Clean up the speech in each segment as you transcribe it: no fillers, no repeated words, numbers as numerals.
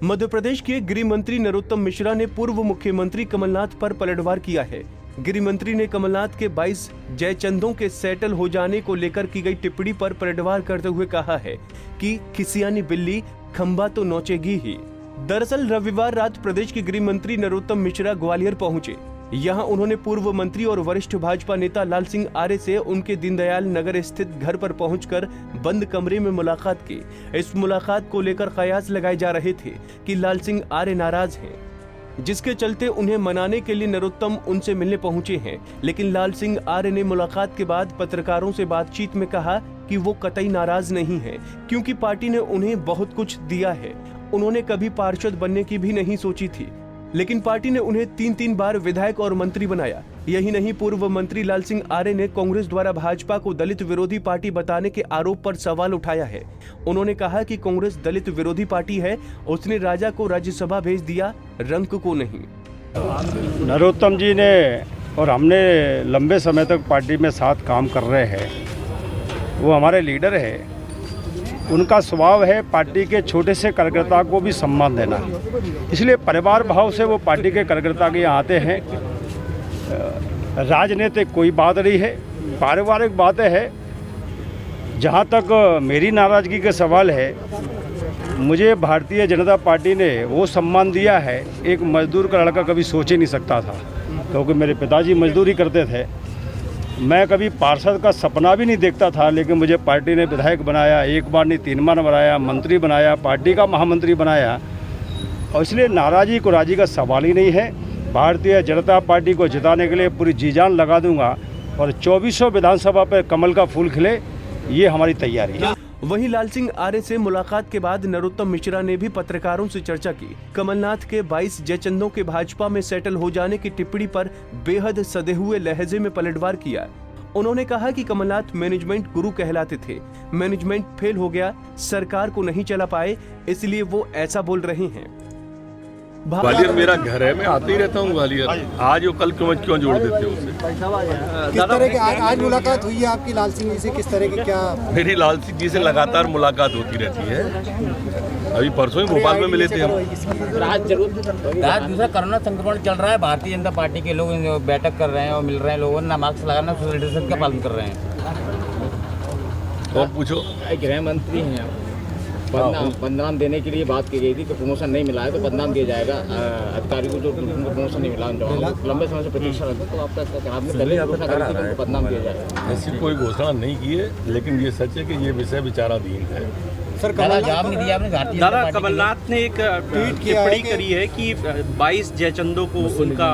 मध्य प्रदेश के गृह मंत्री नरोत्तम मिश्रा ने पूर्व मुख्यमंत्री कमलनाथ पर पलटवार किया है। गृह मंत्री ने कमलनाथ के 22 जयचंदों के सेटल हो जाने को लेकर की गई टिप्पणी पर पलटवार करते हुए कहा है कि खिसियानी बिल्ली खंबा तो नोचेगी ही। दरअसल रविवार रात प्रदेश के गृह मंत्री नरोत्तम मिश्रा ग्वालियर पहुंचे। यहां उन्होंने पूर्व मंत्री और वरिष्ठ भाजपा नेता लाल सिंह आर्य से उनके दीनदयाल नगर स्थित घर पर पहुंचकर बंद कमरे में मुलाकात की। इस मुलाकात को लेकर कयास लगाए जा रहे थे कि लाल सिंह आर्य नाराज हैं, जिसके चलते उन्हें मनाने के लिए नरोत्तम उनसे मिलने पहुंचे हैं। लेकिन लाल सिंह आर्य ने मुलाकात के बाद पत्रकारों से बातचीत में कहा कि वो कतई नाराज नहीं है, क्योंकि पार्टी ने उन्हें बहुत कुछ दिया है। उन्होंने कभी पार्षद बनने की भी नहीं सोची थी, लेकिन पार्टी ने उन्हें 3 बार विधायक और मंत्री बनाया। यही नहीं, पूर्व मंत्री लाल सिंह आर्य ने कांग्रेस द्वारा भाजपा को दलित विरोधी पार्टी बताने के आरोप पर सवाल उठाया है। उन्होंने कहा कि कांग्रेस दलित विरोधी पार्टी है, उसने राजा को राज्यसभा भेज दिया, रंक को नहीं। नरोत्तम जी ने और हमने लंबे समय तक पार्टी में साथ काम कर रहे हैं। वो हमारे लीडर है। उनका स्वभाव है पार्टी के छोटे से कार्यकर्ता को भी सम्मान देना, इसलिए परिवार भाव से वो पार्टी के कार्यकर्ता के यहाँ आते हैं। राजनीतिक कोई बात नहीं है, पारिवारिक बातें हैं। जहाँ तक मेरी नाराज़गी का सवाल है, मुझे भारतीय जनता पार्टी ने वो सम्मान दिया है, एक मजदूर का लड़का कभी सोच ही नहीं सकता था, क्योंकि मेरे पिताजी मजदूरी करते थे। मैं कभी पार्षद का सपना भी नहीं देखता था, लेकिन मुझे पार्टी ने विधायक बनाया, 1 बार नहीं 3 बार बनाया, मंत्री बनाया, पार्टी का महामंत्री बनाया। और इसलिए नाराज़गी को राजी का सवाल ही नहीं है। भारतीय जनता पार्टी को जिताने के लिए पूरी जी जान लगा दूंगा और 2400 विधानसभा पर कमल का फूल खिले, ये हमारी तैयारी है। वहीं लाल सिंह आर्य से मुलाकात के बाद नरोत्तम मिश्रा ने भी पत्रकारों से चर्चा की। कमलनाथ के 22 जयचंदों के भाजपा में सेटल हो जाने की टिप्पणी पर बेहद सधे हुए लहजे में पलटवार किया। उन्होंने कहा कि कमलनाथ मैनेजमेंट गुरु कहलाते थे, मैनेजमेंट फेल हो गया, सरकार को नहीं चला पाए, इसलिए वो ऐसा बोल रहे हैं। ग्वालियर मेरा घर है, मैं आते ही रहता हूँ ग्वालियर। आज और कल क्यों जोड़ देते हो उसे? किस तरह की आज मुलाकात हुई है आपकी लाल सिंह जी से? किस तरह की क्या? मेरी लाल सिंह जी से लगातार मुलाकात होती रहती है। अभी परसों ही भोपाल में मिले थे हम। आज दूसरा कोरोना संक्रमण चल रहा है, भारतीय जनता पार्टी के लोग बैठक कर रहे हैं और मिल रहे हैं लोगों ने, मास्क लगाना, सोशल डिस्टेंस का पालन कर रहे हैं। और पूछो। गृह मंत्री हैं, बदनाम देने के लिए बात की गई थी कि प्रमोशन नहीं मिला है तो बदनाम दिया जाएगा अधिकारी को, जो प्रमोशन नहीं मिला लंबे समय से प्रतीक्षा रखते, तो आपका पहले घोषणा करी थी कि बदनाम दिया जाएगा। ऐसी कोई घोषणा नहीं की है, लेकिन ये सच है कि ये विषय विचाराधीन है। सर जवाब नहीं दिया आपने। दादा, कमलनाथ ने एक टिप्पणी करी है कि 22 जयचंदों को उनका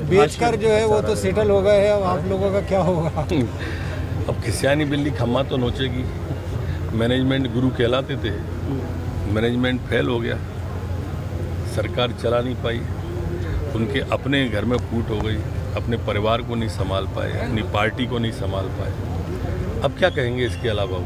बेचकर जो है वो तो सेटल हो गए हैं, अब आप लोगों का क्या होगा? अब खिसियानी बिल्ली खम्मा तो नोचेगी। मैनेजमेंट गुरु कहलाते थे, मैनेजमेंट फेल हो गया, सरकार चला नहीं पाई, उनके अपने घर में फूट हो गई, अपने परिवार को नहीं संभाल पाए, अपनी पार्टी को नहीं संभाल पाए। अब क्या कहेंगे इसके अलावा?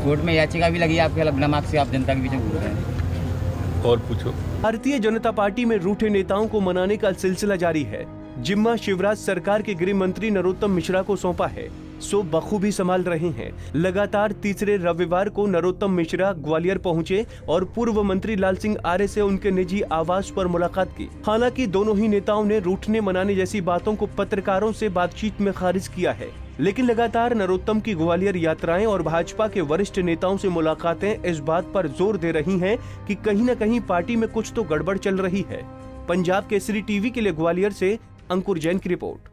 कोर्ट में याचिका भी लगी आपके खिलाफ, बिना मार्क्स से आप जनता के बीच में घूम रहे हैं। और पूछो। भारतीय जनता पार्टी में रूठे नेताओं को मनाने का सिलसिला जारी है। जिम्मा शिवराज सरकार के गृह मंत्री नरोत्तम मिश्रा को सौंपा है, सो बखूबी संभाल रहे हैं। लगातार तीसरे रविवार को नरोत्तम मिश्रा ग्वालियर पहुंचे और पूर्व मंत्री लाल सिंह आर्य से उनके निजी आवास पर मुलाकात की। हालांकि दोनों ही नेताओं ने रूठने मनाने जैसी बातों को पत्रकारों से बातचीत में खारिज किया है, लेकिन लगातार नरोत्तम की ग्वालियर यात्राएं और भाजपा के वरिष्ठ नेताओं से मुलाकातें इस बात पर जोर दे रही हैं कि कहीं न कहीं पार्टी में कुछ तो गड़बड़ चल रही है। पंजाब केसरी टीवी के लिए ग्वालियर से अंकुर जैन की रिपोर्ट।